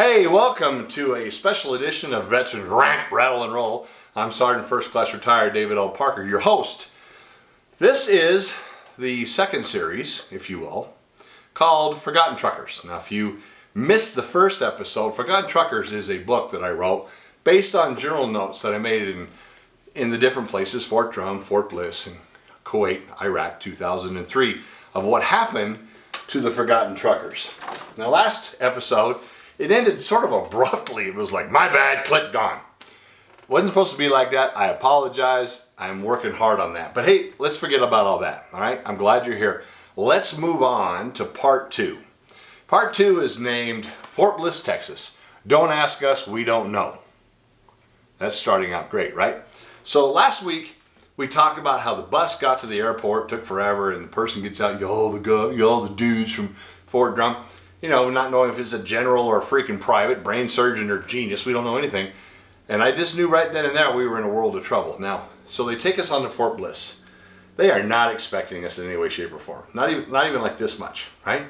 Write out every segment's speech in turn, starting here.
Hey, welcome to a special edition of Veterans Rant, Rattle, and Roll. I'm Sergeant First Class Retired David L. Parker, your host. This is the second series, if you will, called Forgotten Truckers. Now, if you missed the first episode, Forgotten Truckers is a book that I wrote based on journal notes that I made in the different places, Fort Drum, Fort Bliss, and Kuwait, Iraq, 2003, of what happened to the Forgotten Truckers. Now, last episode, it ended sort of abruptly. It was like, my bad, click, gone. Wasn't supposed to be like that. I apologize. I'm working hard on that. But hey, let's forget about all that, all right? I'm glad you're here. Let's move on to part two. Part two is named Fort Bliss, Texas. Don't ask us, we don't know. That's starting out great, right? So last week, we talked about how the bus got to the airport, took forever, and the person gets out, the dudes from Fort Drum. You know, not knowing if it's a general or a freaking private, brain surgeon or genius, we don't know anything. And I just knew right then and there we were in a world of trouble. Now, so they take us on to Fort Bliss. They are not expecting us in any way, shape, or form. Not even like this much, right?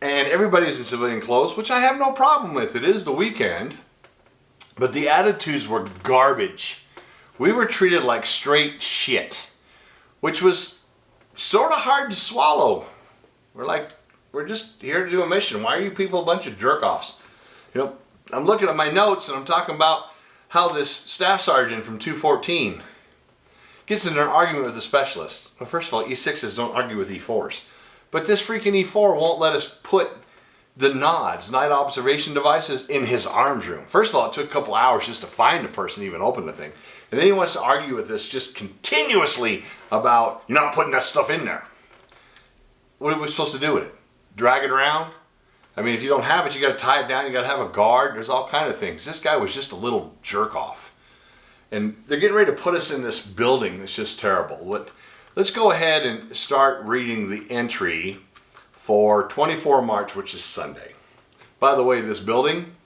And everybody's in civilian clothes, which I have no problem with. It is the weekend. But the attitudes were garbage. We were treated like straight shit, which was sort of hard to swallow. We're just here to do a mission. Why are you people a bunch of jerk-offs? You know, I'm looking at my notes and I'm talking about how this staff sergeant from 214 gets in an argument with a specialist. Well, first of all, E6s don't argue with E4s. But this freaking E4 won't let us put the NODs, night observation devices, in his arms room. First of all, it took a couple hours just to find a person to even open the thing. And then he wants to argue with us just continuously about, you're not putting that stuff in there. What are we supposed to do with it? Drag it around? I mean, if you don't have it, you got to tie it down, you got to have a guard. There's all kind of things. This guy was just a little jerk off. And they're getting ready to put us in this building that's just terrible. Let's go ahead and start reading the entry for 24 March, which is Sunday. By the way, this building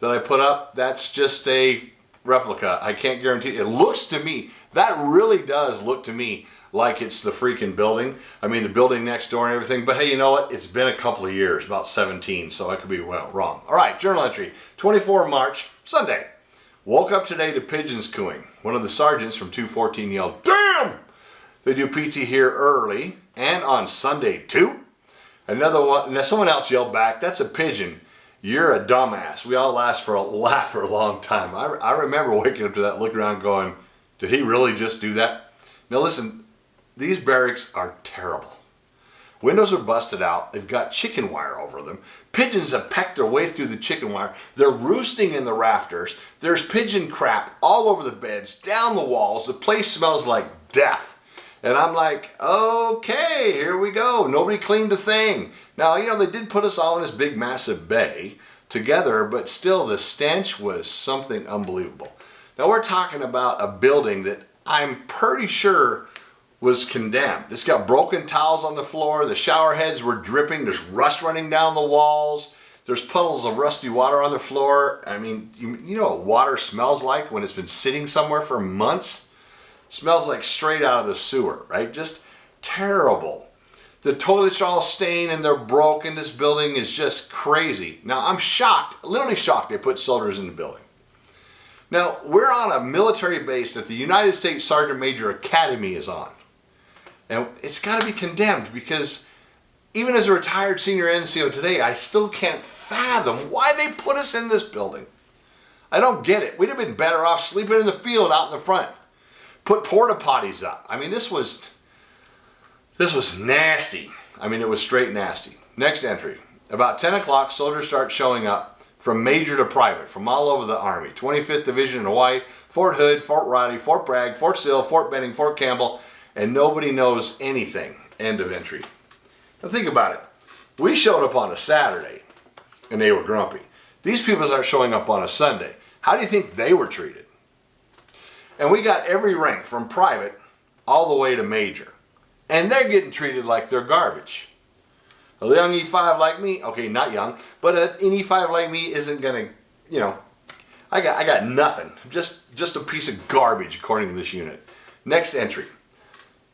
that I put up, that's just a replica. I can't guarantee. It looks to me, that really does look to me like it's the freaking building. I mean, the building next door and everything. But hey, you know what? It's been a couple of years, about 17, so I could be wrong. All right, journal entry, 24 March, Sunday. Woke up today to pigeons cooing. One of the sergeants from 214 yelled, "Damn! They do PT here early and on Sunday too?" Another one, and someone else yelled back, "That's a pigeon. You're a dumbass." We all laughed for a long time. I remember waking up to that, looking around going, did he really just do that? Now listen, these barracks are terrible. Windows are busted out. They've got chicken wire over them. Pigeons have pecked their way through the chicken wire. They're roosting in the rafters. There's pigeon crap all over the beds, down the walls. The place smells like death. And I'm like, okay, here we go. Nobody cleaned a thing. Now, you know, they did put us all in this big, massive bay together, but still the stench was something unbelievable. Now, we're talking about a building that I'm pretty sure was condemned. It's got broken towels on the floor. The shower heads were dripping. There's rust running down the walls. There's puddles of rusty water on the floor. I mean, you know what water smells like when it's been sitting somewhere for months? Smells like straight out of the sewer, right? Just terrible. The toilets are all stained and they're broken. This building is just crazy. Now, I'm shocked, literally shocked they put soldiers in the building. Now, we're on a military base that the United States Sergeant Major Academy is on. And it's got to be condemned because even as a retired senior NCO today, I still can't fathom why they put us in this building. I don't get it. We'd have been better off sleeping in the field out in the front. Put porta potties up. I mean, this was nasty. I mean, it was straight nasty. Next entry. About 10 o'clock, soldiers start showing up from major to private from all over the Army. 25th Division in Hawaii, Fort Hood, Fort Riley, Fort Bragg, Fort Sill, Fort Benning, Fort Campbell, and nobody knows anything. End of entry. Now think about it. We showed up on a Saturday, and they were grumpy. These people are showing up on a Sunday. How do you think they were treated? And we got every rank from private all the way to major. And they're getting treated like they're garbage. A young E5 like me, okay, not young, but an E5 like me isn't gonna, you know, I got nothing. Just a piece of garbage according to this unit. Next entry.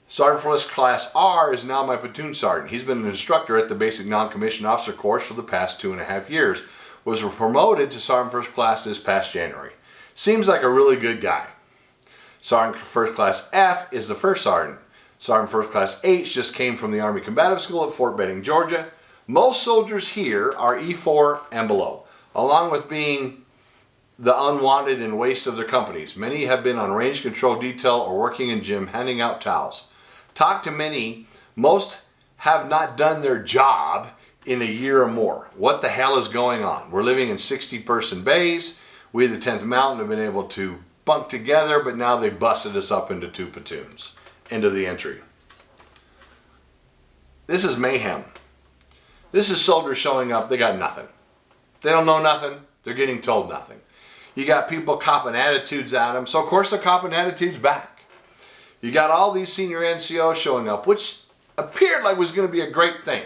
Sergeant First Class R is now my platoon sergeant. He's been an instructor at the basic non-commissioned officer course for the past 2.5 years. was promoted to Sergeant First Class this past January. Seems like a really good guy. Sergeant First Class F is the first sergeant. Sergeant First Class H just came from the Army Combative School at Fort Benning, Georgia. Most soldiers here are E4 and below, along with being the unwanted and waste of their companies. Many have been on range control detail or working in gym handing out towels. Talk to many, most have not done their job in a year or more. What the hell is going on? We're living in 60-person bays. We, the 10th Mountain, have been able to bunk together, but now they've busted us up into 2 platoons. End of the entry. This is mayhem. This is soldiers showing up, they got nothing. They don't know nothing, they're getting told nothing. You got people copping attitudes at them, so of course they're copping attitudes back. You got all these senior NCOs showing up, which appeared like was going to be a great thing.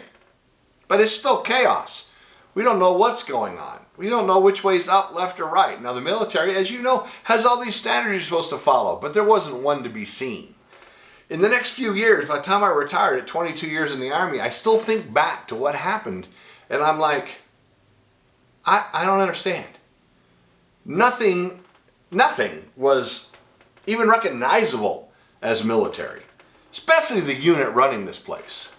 But it's still chaos. We don't know what's going on. We don't know which way's up, left, or right. Now the military, as you know, has all these standards you're supposed to follow, but there wasn't one to be seen. In the next few years, by the time I retired at 22 years in the Army, I still think back to what happened, and I'm like, I don't understand. Nothing was even recognizable as military, especially the unit running this place.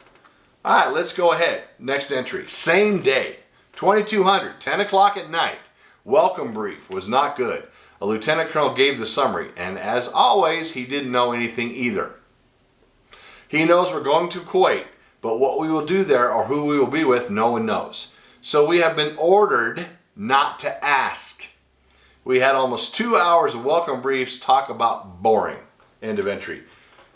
All right, let's go ahead. Next entry, same day, 2200, 10 o'clock at night. Welcome brief was not good. A lieutenant colonel gave the summary, and as always, he didn't know anything either. He knows we're going to Kuwait, but what we will do there or who we will be with, no one knows. So we have been ordered not to ask. We had almost 2 hours of welcome briefs talk about boring. End of entry.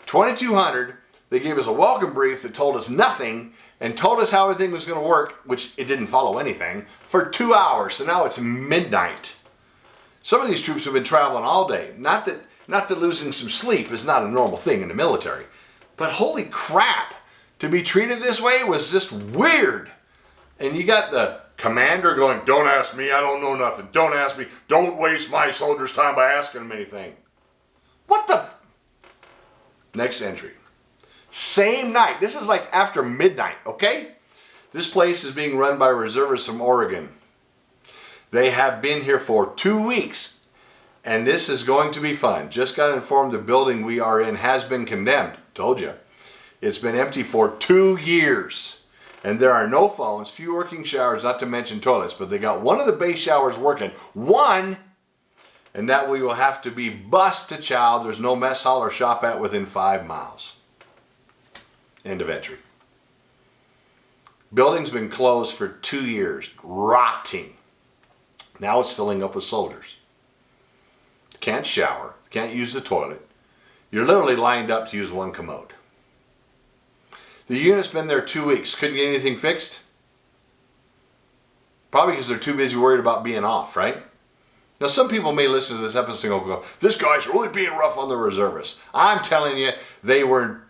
2200, they gave us a welcome brief that told us nothing and told us how everything was going to work, which it didn't follow anything, for 2 hours. So now it's midnight. Some of these troops have been traveling all day. Not that losing some sleep is not a normal thing in the military. But holy crap, to be treated this way was just weird. And you got the commander going, don't ask me, I don't know nothing. Don't ask me, don't waste my soldiers' time by asking them anything. What the? Next entry. Same night, this is like after midnight, okay? This place is being run by reservists from Oregon. They have been here for 2 weeks, and this is going to be fun. Just got informed the building we are in has been condemned. Told you. It's been empty for 2 years. And there are no phones, few working showers, not to mention toilets. But they got one of the base showers working. One! And that we will have to be bused to chow. There's no mess hall or shop at within 5 miles. End of entry. Building's been closed for 2 years. Rotting. Now it's filling up with soldiers. Can't shower. Can't use the toilet. You're literally lined up to use one commode. The unit's been there 2 weeks. Couldn't get anything fixed? Probably because they're too busy worried about being off, right? Now some people may listen to this episode and go, this guy's really being rough on the reservists. I'm telling you, they were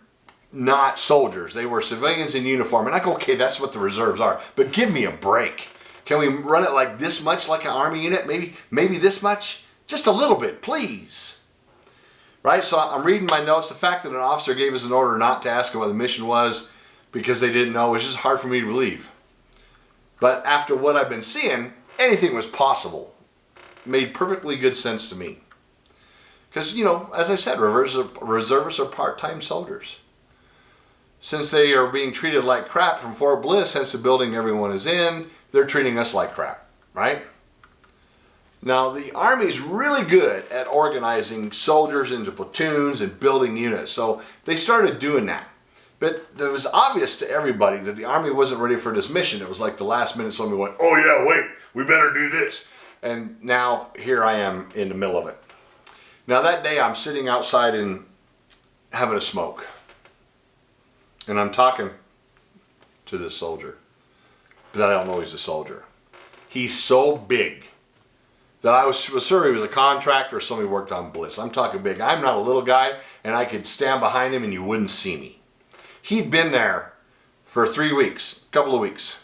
not soldiers. They were civilians in uniform. And I go, okay, that's what the reserves are. But give me a break. Can we run it like this much, like an Army unit? Maybe this much? Just a little bit, please. Right, so I'm reading my notes. The fact that an officer gave us an order not to ask him what the mission was because they didn't know was just hard for me to believe. But after what I've been seeing, anything was possible. It made perfectly good sense to me. Because, you know, as I said, reservists are part-time soldiers. Since they are being treated like crap from Fort Bliss, hence the building everyone is in, they're treating us like crap, right? Now, the Army's really good at organizing soldiers into platoons and building units, so they started doing that. But it was obvious to everybody that the Army wasn't ready for this mission. It was like the last minute somebody went, oh yeah, wait, we better do this. And now, here I am in the middle of it. Now, that day, I'm sitting outside and having a smoke. And I'm talking to this soldier. But I don't know he's a soldier. He's so big that I was sure he was a contractor or somebody who worked on Bliss. I'm talking big. I'm not a little guy, and I could stand behind him and you wouldn't see me. He'd been there for 3 weeks, a couple of weeks.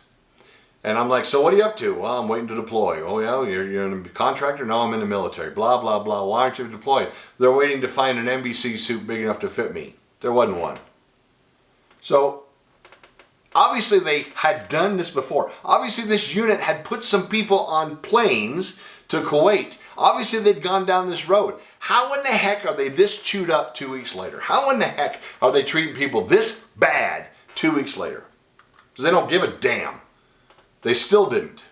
And I'm like, so what are you up to? Well, I'm waiting to deploy. Oh yeah, you're a contractor? No, I'm in the military. Blah, blah, blah. Why aren't you deployed? They're waiting to find an NBC suit big enough to fit me. There wasn't one. So Obviously they had done this before. Obviously this unit had put some people on planes to Kuwait. Obviously they'd gone down this road. How in the heck are they this chewed up 2 weeks later? How in the heck are they treating people this bad 2 weeks later? Because they don't give a damn. They still didn't.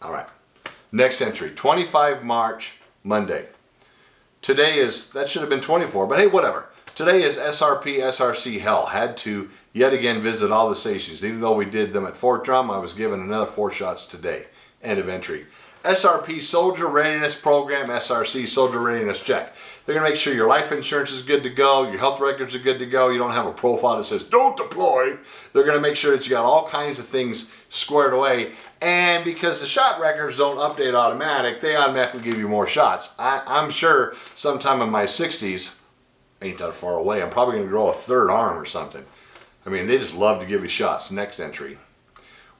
All right. Next entry, 25 March, Monday. Today is, that should have been 24, but hey, whatever. Today is SRP, SRC hell. Had to yet again visit all the stations. Even though we did them at Fort Drum, I was given another 4 shots today. End of entry. SRP, Soldier Readiness Program, SRC, Soldier Readiness Check. They're going to make sure your life insurance is good to go, your health records are good to go, you don't have a profile that says, don't deploy. They're going to make sure that you got all kinds of things squared away. And because the shot records don't update automatic, they automatically give you more shots. I'm sure sometime in my 60s, ain't that far away, I'm probably going to grow a 3rd arm or something. I mean, they just love to give you shots. Next entry.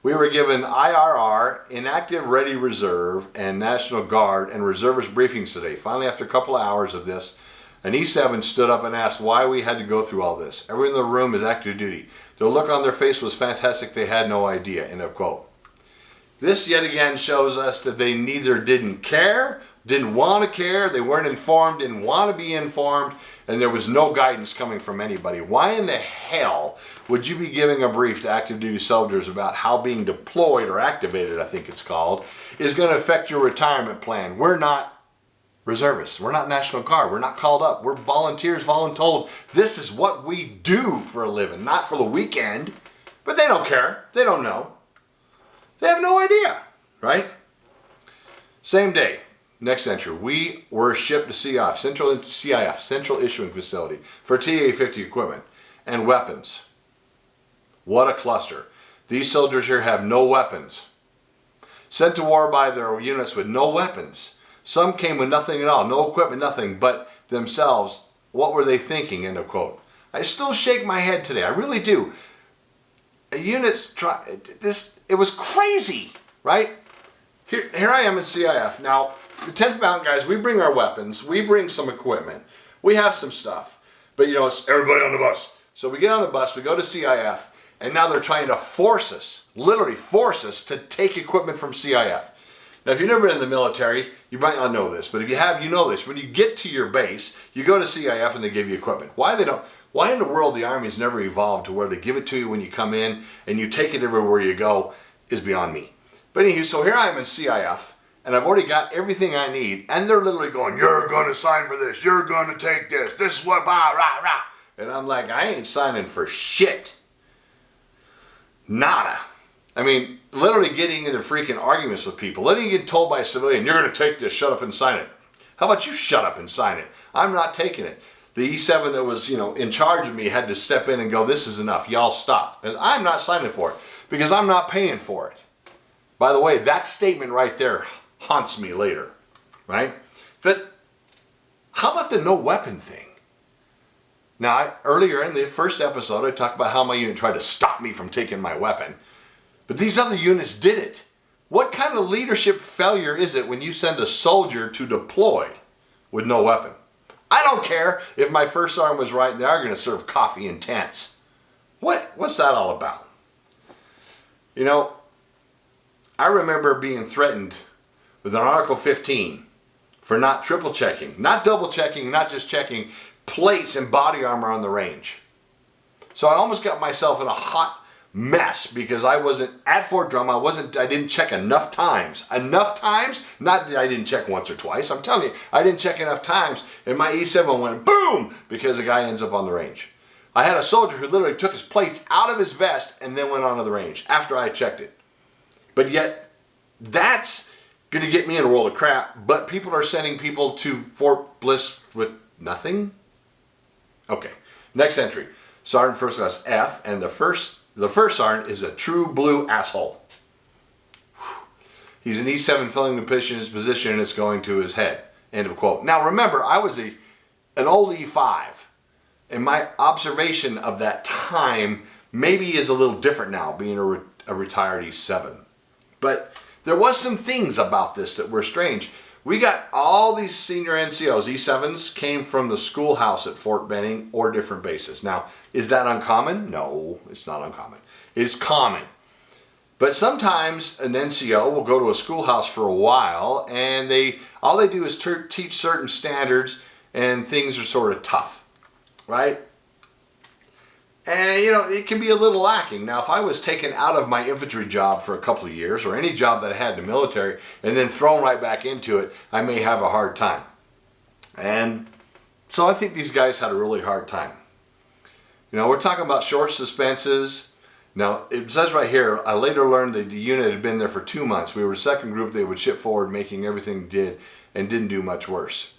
We were given IRR, Inactive Ready Reserve, and National Guard and Reservist briefings today. Finally, after a couple of hours of this, an E7 stood up and asked why we had to go through all this. Everyone in the room is active duty. The look on their face was fantastic. They had no idea. End of quote. This yet again shows us that they neither didn't care, didn't want to care, they weren't informed, didn't want to be informed, and there was no guidance coming from anybody. Why in the hell would you be giving a brief to active duty soldiers about how being deployed or activated, I think it's called, is going to affect your retirement plan? We're not reservists. We're not National Guard. We're not called up. We're volunteers, voluntold. This is what we do for a living, not for the weekend. But they don't care. They don't know. They have no idea, right? Same day. Next entry, we were shipped to CIF, Central Issuing Facility, for TA-50 equipment and weapons. What a cluster. These soldiers here have no weapons. Sent to war by their units with no weapons. Some came with nothing at all, no equipment, nothing but themselves. What were they thinking, end of quote. I still shake my head today, I really do. Units, it was crazy, right? Here I am in CIF. Now, the 10th Mountain guys, we bring our weapons, we bring some equipment, we have some stuff, but you know, it's everybody on the bus. So we get on the bus, we go to CIF, and now they're trying to force us, literally force us to take equipment from CIF. Now, if you've never been in the military, you might not know this, but if you have, you know this. When you get to your base, you go to CIF and they give you equipment. Why in the world the Army's never evolved to where they give it to you when you come in and you take it everywhere you go is beyond me. But anyway, so here I am in CIF, and I've already got everything I need, and they're literally going, you're going to sign for this, you're going to take this is what, rah, rah, rah. And I'm like, I ain't signing for shit. Nada. I mean, literally getting into freaking arguments with people, letting you get told by a civilian, you're going to take this, shut up and sign it. How about you shut up and sign it? I'm not taking it. The E7 that was, in charge of me had to step in and go, this is enough, y'all stop. And I'm not signing for it, because I'm not paying for it. By the way, that statement right there haunts me later, right? But how about the no weapon thing? Now, earlier in the first episode, I talked about how my unit tried to stop me from taking my weapon. But these other units did it. What kind of leadership failure is it when you send a soldier to deploy with no weapon? I don't care if my first arm was right and they are going to serve coffee in tents. What's that all about? I remember being threatened with an Article 15 for not triple checking, not double checking, not just checking plates and body armor on the range. So I almost got myself in a hot mess because I wasn't at Fort Drum. I didn't check enough times. Enough times? Not that I didn't check once or twice. I'm telling you, I didn't check enough times and my E7 went boom because the guy ends up on the range. I had a soldier who literally took his plates out of his vest and then went onto the range after I checked it. But yet, that's going to get me in a world of crap, but people are sending people to Fort Bliss with nothing? Okay, next entry. Sergeant First Class F, and the first sergeant is a true blue asshole. He's an E7 filling the position and it's going to his head. End of quote. Now remember, I was an old E5, and my observation of that time maybe is a little different now, being a retired E7. But there was some things about this that were strange. We got all these senior NCOs, E7s, came from the schoolhouse at Fort Benning or different bases. Now, is that uncommon? No, it's not uncommon. is common. But sometimes an NCO will go to a schoolhouse for a while, and all they do is teach certain standards, and things are sort of tough, right? And you know, it can be a little lacking. Now, if I was taken out of my infantry job for a couple of years, or any job that I had in the military, and then thrown right back into it, I may have a hard time. And so I think these guys had a really hard time. You know, we're talking about short suspenses. Now, it says right here, I later learned that the unit had been there for 2 months. We were the second group they would ship forward, making everything didn't do much worse.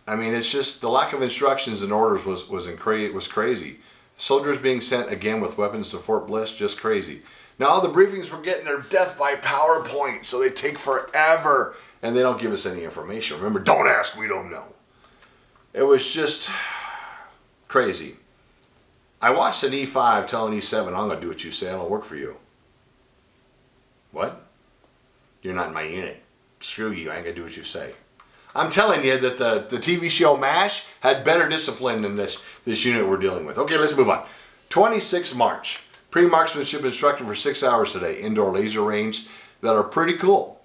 I mean, it's just the lack of instructions and orders was crazy. Soldiers being sent again with weapons to Fort Bliss, just crazy. Now, the briefings were getting their death by PowerPoint, so they take forever, and they don't give us any information. Remember, don't ask, we don't know. It was just crazy. I watched an E5 telling E7, I'm going to do what you say, I don't work for you. What? You're not in my unit. Screw you, I ain't going to do what you say. I'm telling you that the TV show MASH had better discipline than this unit we're dealing with. Okay, let's move on. 26 March. Pre-marksmanship instructor for 6 hours today. Indoor laser range that are pretty cool.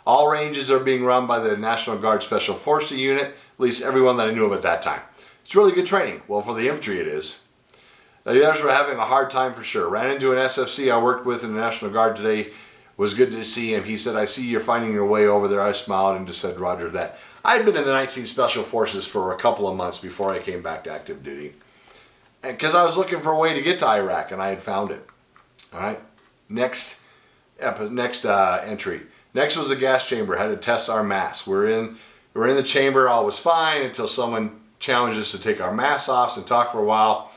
All ranges are being run by the National Guard Special Forces unit, at least everyone that I knew of at that time. It's really good training. Well, for the infantry it is. The others were having a hard time for sure. Ran into an SFC I worked with in the National Guard today. Was good to see him. He said, I see you're finding your way over there. I smiled and just said, Roger that. I'd been in the 19th Special Forces for a couple of months before I came back to active duty. Because I was looking for a way to get to Iraq, and I had found it. All right. Next entry. Next was the gas chamber. Had to test our masks. We're in the chamber. All was fine until someone challenged us to take our masks off and talk for a while.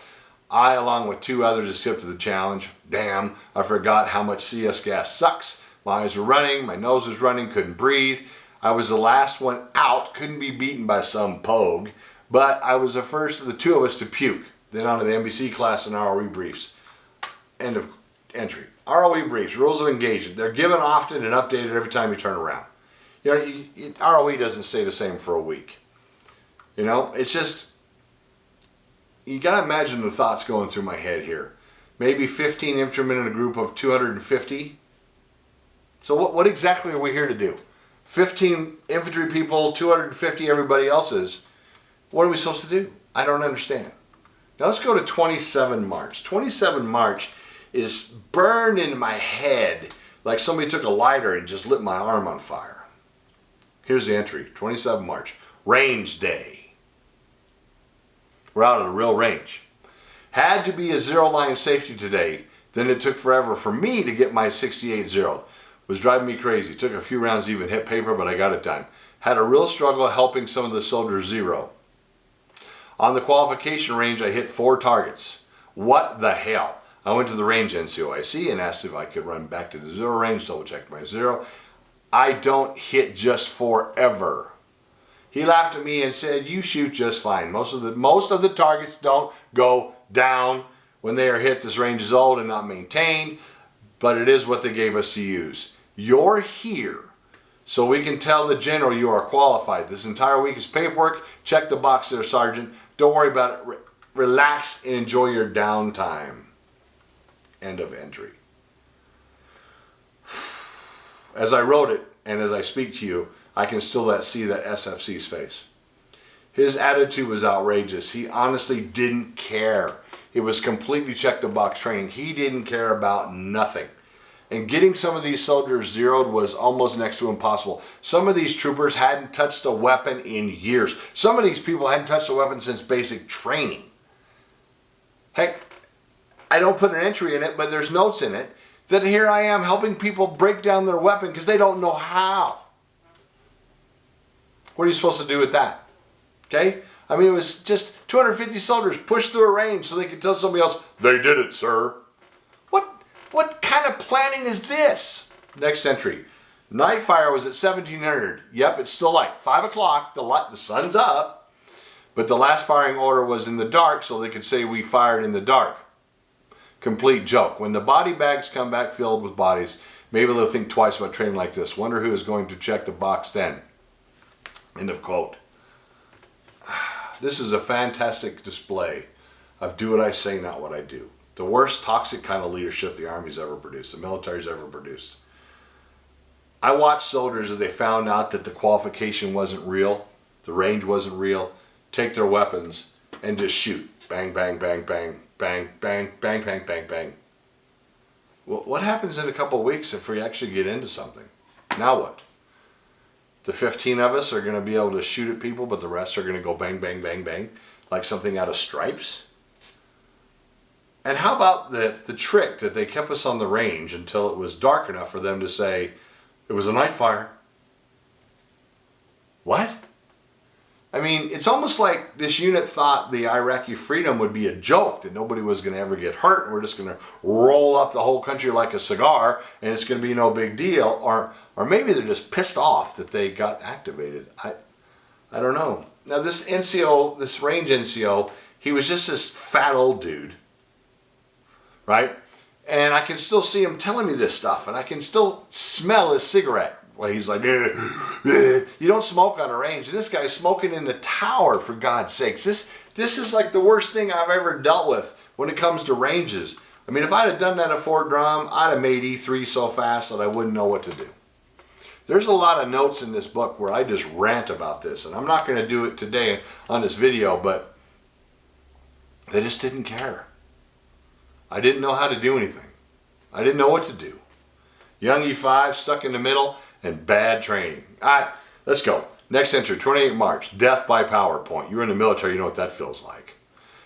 I, along with 2 others, accepted the challenge. Damn, I forgot how much CS gas sucks. My eyes were running, my nose was running, couldn't breathe. I was the last one out, couldn't be beaten by some pogue, but I was the first of the 2 of us to puke. Then on to the NBC class and ROE briefs. End of entry. ROE briefs, rules of engagement. They're given often and updated every time you turn around. You know, ROE doesn't stay the same for a week. You know, it's just, you gotta imagine the thoughts going through my head here. Maybe 15 infantrymen in a group of 250. So what exactly are we here to do? 15 infantry people, 250 everybody else's. What are we supposed to do? I don't understand. Now let's go to 27 March. 27 March is burned into my head like somebody took a lighter and just lit my arm on fire. Here's the entry, 27 March. Range day. We're out at a real range. Had to be a 0-line safety today. Then it took forever for me to get my 68 zeroed. Was driving me crazy. Took a few rounds to even hit paper, but I got it done. Had a real struggle helping some of the soldiers zero. On the qualification range, I hit 4 targets. What the hell? I went to the range NCOIC and asked if I could run back to the 0 range, double checked my 0. I don't hit just 4 ever. He laughed at me and said, you shoot just fine. Most of the targets don't go down when they are hit. This range is old and not maintained, but it is what they gave us to use. You're here so we can tell the general you are qualified. This entire week is paperwork. Check the box there, Sergeant. Don't worry about it. Relax and enjoy your downtime. End of entry. As I wrote it and as I speak to you, I can still see that SFC's face. His attitude was outrageous. He honestly didn't care. It was completely check the box training. He didn't care about nothing. And getting some of these soldiers zeroed was almost next to impossible. Some of these troopers hadn't touched a weapon in years. Some of these people hadn't touched a weapon since basic training. Heck, I don't put an entry in it, but there's notes in it that here I am helping people break down their weapon because they don't know how. What are you supposed to do with that? Okay? I mean, it was just 250 soldiers pushed through a range so they could tell somebody else, they did it, sir. What kind of planning is this? Next entry. Night fire was at 1700. Yep, it's still light. 5 o'clock, the sun's up. But the last firing order was in the dark so they could say we fired in the dark. Complete joke. When the body bags come back filled with bodies, maybe they'll think twice about training like this. Wonder who is going to check the box then. End of quote. This is a fantastic display of do what I say, not what I do. The worst toxic kind of leadership the Army's ever produced, the military's ever produced. I watched soldiers as they found out that the qualification wasn't real, the range wasn't real, take their weapons and just shoot. Bang, bang, bang, bang, bang, bang, bang, bang, bang, bang. Well, what happens in a couple of weeks if we actually get into something? Now what? The 15 of us are going to be able to shoot at people, but the rest are going to go bang, bang, bang, bang, like something out of Stripes? And how about the trick that they kept us on the range until it was dark enough for them to say, it was a night fire? What? I mean, it's almost like this unit thought the Iraqi freedom would be a joke, that nobody was going to ever get hurt, and we're just going to roll up the whole country like a cigar, and it's going to be no big deal. Or maybe they're just pissed off that they got activated. I don't know. Now this NCO, this range NCO, he was just this fat old dude, right? And I can still see him telling me this stuff, and I can still smell his cigarette. Well, he's like, you don't smoke on a range. And this guy's smoking in the tower, for God's sakes. This is like the worst thing I've ever dealt with when it comes to ranges. I mean, if I'd have done that at Fort Drum, I'd have made E3 so fast that I wouldn't know what to do. There's a lot of notes in this book where I just rant about this, and I'm not going to do it today on this video, but they just didn't care. I didn't know how to do anything. I didn't know what to do. Young E5, stuck in the middle, and bad training. All right, let's go. Next entry, 28 March, death by PowerPoint. You're in the military, you know what that feels like.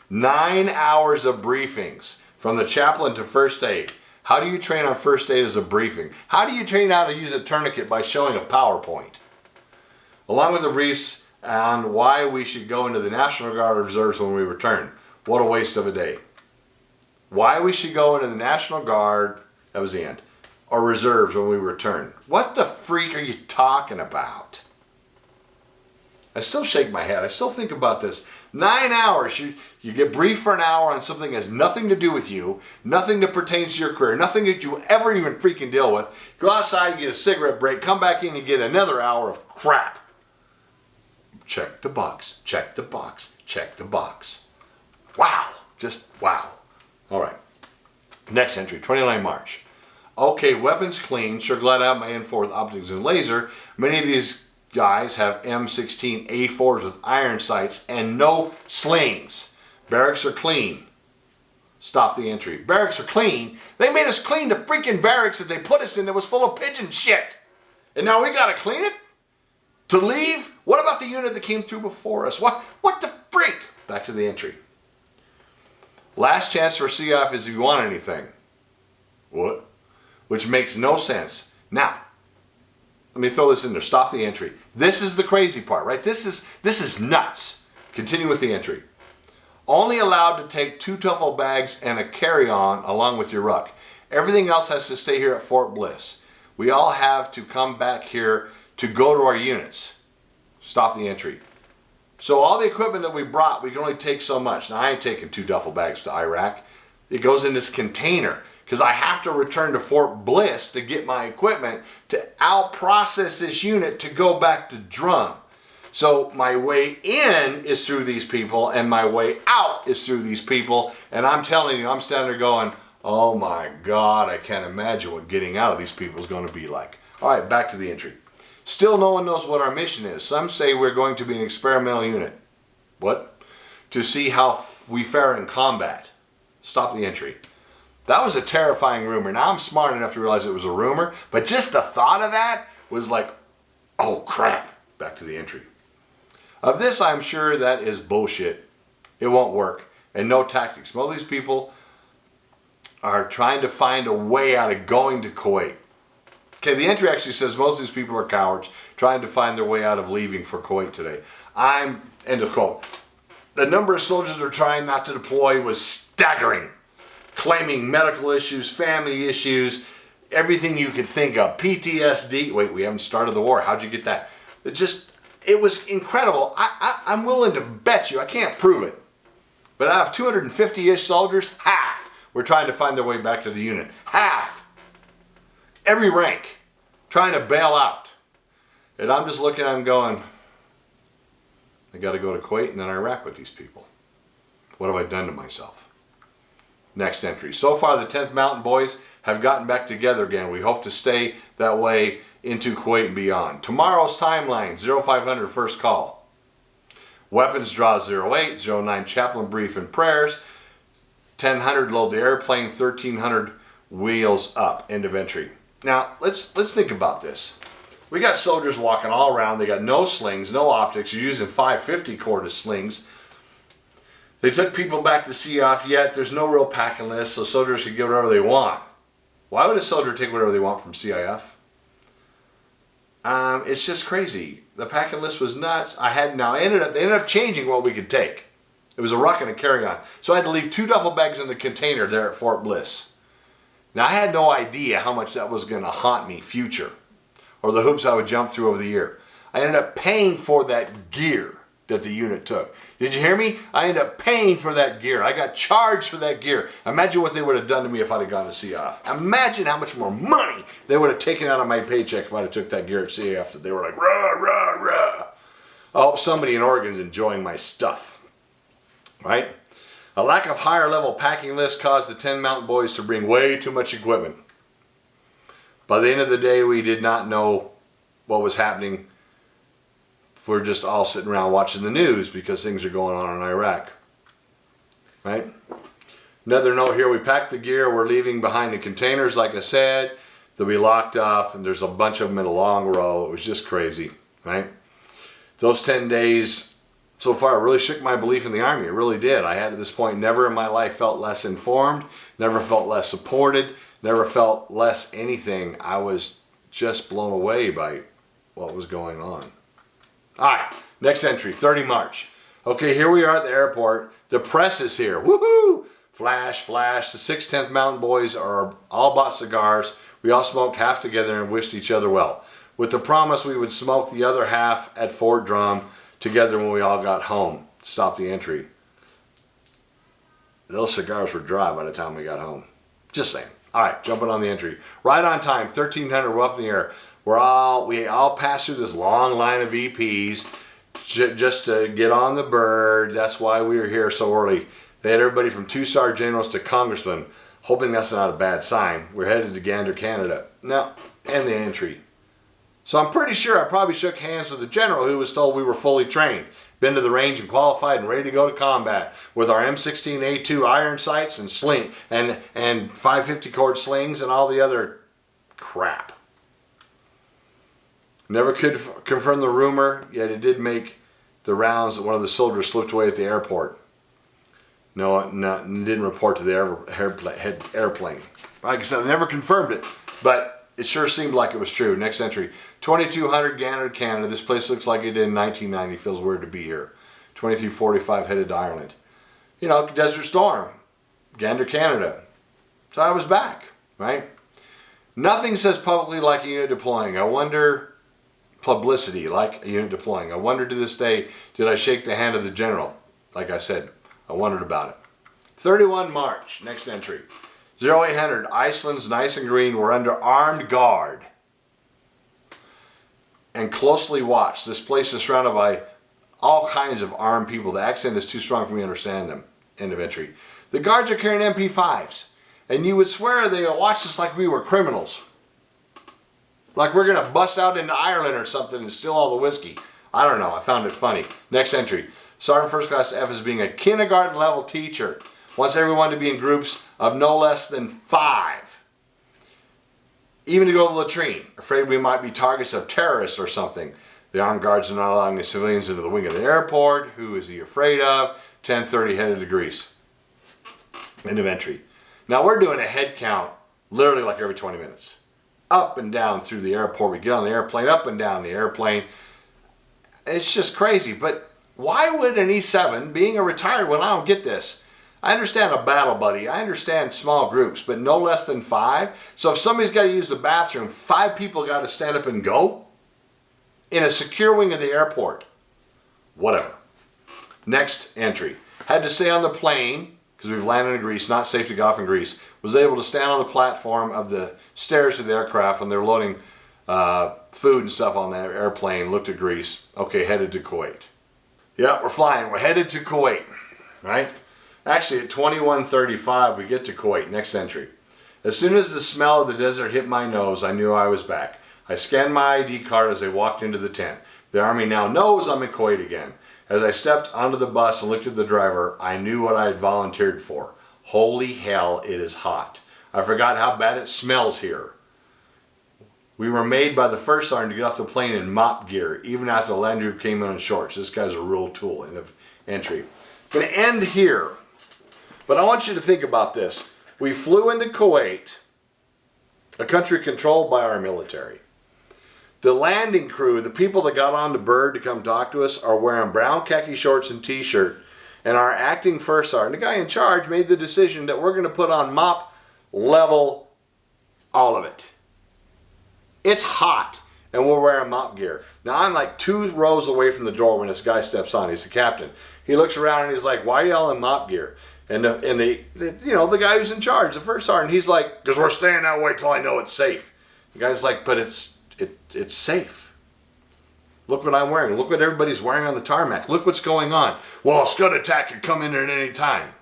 9 hours of briefings from the chaplain to first aid. How do you train on first aid as a briefing? How do you train how to use a tourniquet by showing a PowerPoint? Along with the briefs on why we should go into the National Guard Reserves when we return. What a waste of a day. Why we should go into the National Guard, that was the end, or reserves when we return. What the freak are you talking about? I still shake my head. I still think about this. 9 hours, you get briefed for an hour on something that has nothing to do with you, nothing that pertains to your career, nothing that you ever even freaking deal with. Go outside and get a cigarette break, come back in and get another hour of crap. Check the box, check the box, check the box. Wow, just wow. All right, next entry, 29 March. Okay, weapons clean. Sure glad I have my N4 with optics and laser. Many of these guys have M16 A4s with iron sights and no slings. Barracks are clean. Stop the entry. Barracks are clean? They made us clean the freaking barracks that they put us in that was full of pigeon shit. And now we gotta clean it? To leave? What about the unit that came through before us? What the freak? Back to the entry. Last chance for CF is if you want anything. What? Which makes no sense. Now, let me throw this in there. Stop the entry. This is the crazy part, right? This is nuts. Continue with the entry. Only allowed to take 2 duffel bags and a carry-on along with your ruck. Everything else has to stay here at Fort Bliss. We all have to come back here to go to our units. Stop the entry. So all the equipment that we brought, we can only take so much. Now I ain't taking 2 duffel bags to Iraq. It goes in this container because I have to return to Fort Bliss to get my equipment to out-process this unit to go back to Drum. So my way in is through these people and my way out is through these people. And I'm telling you, I'm standing there going, oh my God, I can't imagine what getting out of these people is going to be like. All right, back to the entry. Still no one knows what our mission is. Some say we're going to be an experimental unit. What? To see how we fare in combat. Stop the entry. That was a terrifying rumor. Now I'm smart enough to realize it was a rumor, but just the thought of that was like, oh crap. Back to the entry. Of this, I'm sure that is bullshit. It won't work. And no tactics. Most of these people are trying to find a way out of going to Kuwait. Okay, the entry actually says most of these people are cowards trying to find their way out of leaving for Kuwait today. End of quote. The number of soldiers that are trying not to deploy was staggering. Claiming medical issues, family issues, everything you could think of. PTSD. Wait, we haven't started the war. How'd you get that? It was incredible. I'm willing to bet you, I can't prove it, but out of 250-ish soldiers, half were trying to find their way back to the unit. Half. Every rank trying to bail out. And I'm just looking, I'm going, I got to go to Kuwait and then Iraq with these people. What have I done to myself? Next entry. So far, the 10th Mountain Boys have gotten back together again. We hope to stay that way into Kuwait and beyond. Tomorrow's timeline, 0500 first call. Weapons draw 08, 09 chaplain brief and prayers. 1000 load the airplane, 1300 wheels up. End of entry. Now, let's think about this. We got soldiers walking all around. They got no slings, no optics. You're using 550 cord slings. They took people back to sea off, yet there's no real packing list, so soldiers can get whatever they want. Why would a soldier take whatever they want from CIF? It's just crazy. The packing list was nuts. They ended up changing what we could take. It was a ruck and a carry-on. So I had to leave 2 duffel bags in the container there at Fort Bliss. Now I had no idea how much that was going to haunt me future, or the hoops I would jump through over the year. I ended up paying for that gear that the unit took. Did you hear me? I ended up paying for that gear. I got charged for that gear. Imagine what they would have done to me if I'd have gone to CIF. Imagine how much more money they would have taken out of my paycheck if I'd have took that gear at CIF. That they were like, rah, rah, rah. I hope somebody in Oregon's enjoying my stuff. Right? A lack of higher level packing list caused the 10 Mountain Boys to bring way too much equipment. By the end of the day, we did not know what was happening. We're just all sitting around watching the news because things are going on in Iraq. Right? Another note here, we packed the gear. We're leaving behind the containers, like I said. They'll be locked up, and there's a bunch of them in a long row. It was just crazy. Right? Those 10 days so far really shook my belief in the Army. It really did. I had at this point never in my life felt less informed, never felt less supported, never felt less anything. I was just blown away by what was going on. All right, next entry, 30 March. Okay, here we are at the airport. The press is here. Woohoo! Flash, flash. The 6th, 10th Mountain Boys are all bought cigars. We all smoked half together and wished each other well, with the promise we would smoke the other half at Fort Drum together when we all got home. Stop the entry. Those cigars were dry by the time we got home. Just saying. All right, jumping on the entry. Right on time, 1300, we're up in the air. We all passed through this long line of VPs just to get on the bird. That's why we were here so early. They had everybody from 2 sergeant generals to congressmen, hoping that's not a bad sign. We're headed to Gander, Canada. Now, and the entry. So I'm pretty sure I probably shook hands with the general who was told we were fully trained, been to the range and qualified and ready to go to combat with our M16A2 iron sights and sling and 550 cord slings and all the other crap. Never could confirm the rumor, yet it did make the rounds that one of the soldiers slipped away at the airport. No, didn't report to the airplane. Like I said, I never confirmed it, but it sure seemed like it was true. Next entry, 2200 Gander, Canada. This place looks like it did in 1990. Feels weird to be here. 2345 headed to Ireland. You know, Desert Storm, Gander, Canada. So I was back, right? Nothing says publicly like a unit deploying. I wonder... Publicity like a unit deploying. I wonder to this day, did I shake the hand of the general? Like I said, I wondered about it. 31 March, next entry. 0800, Iceland's nice and green. We're under armed guard and closely watched. This place is surrounded by all kinds of armed people. The accent is too strong for me to understand them. End of entry. The guards are carrying MP5s, and you would swear they watched us like we were criminals. Like we're going to bust out into Ireland or something and steal all the whiskey. I don't know. I found it funny. Next entry. Sergeant First Class F is being a kindergarten level teacher. Wants everyone to be in groups of no less than 5. Even to go to the latrine. Afraid we might be targets of terrorists or something. The armed guards are not allowing the civilians into the wing of the airport. Who is he afraid of? 10:30 headed to Greece. End of entry. Now we're doing a head count literally like every 20 minutes. Up and down through the airport. We get on the airplane, up and down the airplane. It's just crazy. But why would an E7, being a retired one, I don't get this. I understand a battle buddy. I understand small groups, but no less than 5. So if somebody's got to use the bathroom, 5 people got to stand up and go in a secure wing of the airport. Whatever. Next entry. Had to stay on the plane because we've landed in Greece. Not safe to go off in Greece. Was able to stand on the platform of the stairs to the aircraft when they're loading food and stuff on that airplane. Looked at Greece. Okay, headed to Kuwait. Yeah, we're flying. We're headed to Kuwait, right? Actually, at 21:35, we get to Kuwait, next entry. As soon as the smell of the desert hit my nose, I knew I was back. I scanned my ID card as I walked into the tent. The Army now knows I'm in Kuwait again. As I stepped onto the bus and looked at the driver, I knew what I had volunteered for. Holy hell, it is hot. I forgot how bad it smells here. We were made by the First Sergeant to get off the plane in mop gear, even after the land group came in on shorts. This guy's a real tool. End of entry. I'm going to end here, but I want you to think about this. We flew into Kuwait, a country controlled by our military. The landing crew, the people that got on the bird to come talk to us, are wearing brown khaki shorts and t-shirt. And our acting First Sergeant, the guy in charge, made the decision that we're going to put on mop level all of it. It's hot, and we're wearing mop gear. Now I'm like 2 rows away from the door when this guy steps on. He's the captain. He looks around and he's like, "Why are y'all in mop gear?" And the guy who's in charge, the First Sergeant, he's like, "Because we're staying that way till I know it's safe." The guy's like, "But it's safe. Look what I'm wearing. Look what everybody's wearing on the tarmac. Look what's going on." "Well, a scud attack could come in at any time."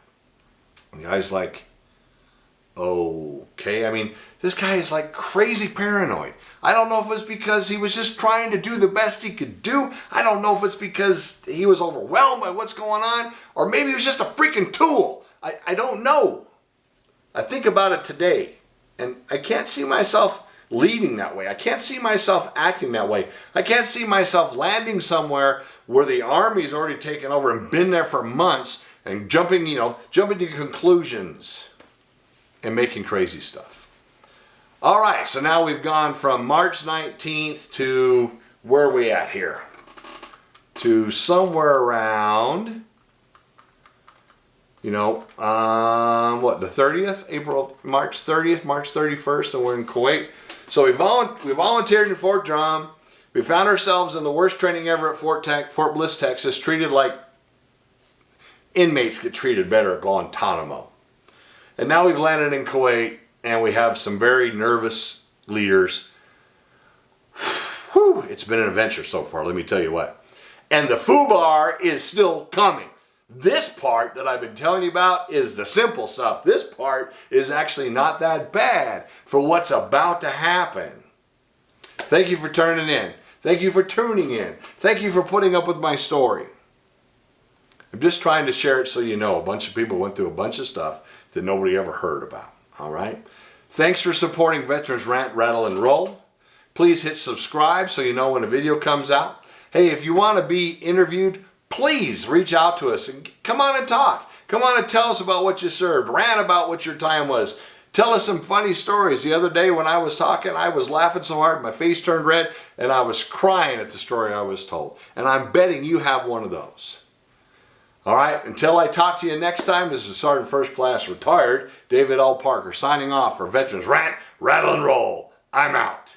And the guy's like, "Okay." I mean, this guy is like crazy paranoid. I don't know if it's because he was just trying to do the best he could do. I don't know if it's because he was overwhelmed by what's going on, or maybe he was just a freaking tool. I don't know. I think about it today, and I can't see myself leading that way. I can't see myself acting that way. I can't see myself landing somewhere where the Army's already taken over and been there for months and jumping to conclusions and making crazy stuff. All right, so now we've gone from March 19th to where are we at here? To somewhere around, the 30th, March 30th, March 31st, and we're in Kuwait. So we volunteered in Fort Drum. We found ourselves in the worst training ever at Fort Bliss, Texas, treated like inmates get treated better at Guantanamo. And now we've landed in Kuwait, and we have some very nervous leaders. Whew, it's been an adventure so far, let me tell you what. And the FUBAR is still coming. This part that I've been telling you about is the simple stuff. This part is actually not that bad for what's about to happen. Thank you for turning in. Thank you for tuning in. Thank you for putting up with my story. I'm just trying to share it so you know. A bunch of people went through a bunch of stuff that nobody ever heard about. All right? Thanks for supporting Veterans Rant, Rattle, and Roll. Please hit subscribe so you know when a video comes out. Hey, if you want to be interviewed, please reach out to us and come on and talk. Come on and tell us about what you served. Rant about what your time was. Tell us some funny stories. The other day when I was talking, I was laughing so hard my face turned red and I was crying at the story I was told. And I'm betting you have one of those. All right, until I talk to you next time, this is Sergeant First Class Retired David L. Parker signing off for Veterans Rant, Rattle, and Roll. I'm out.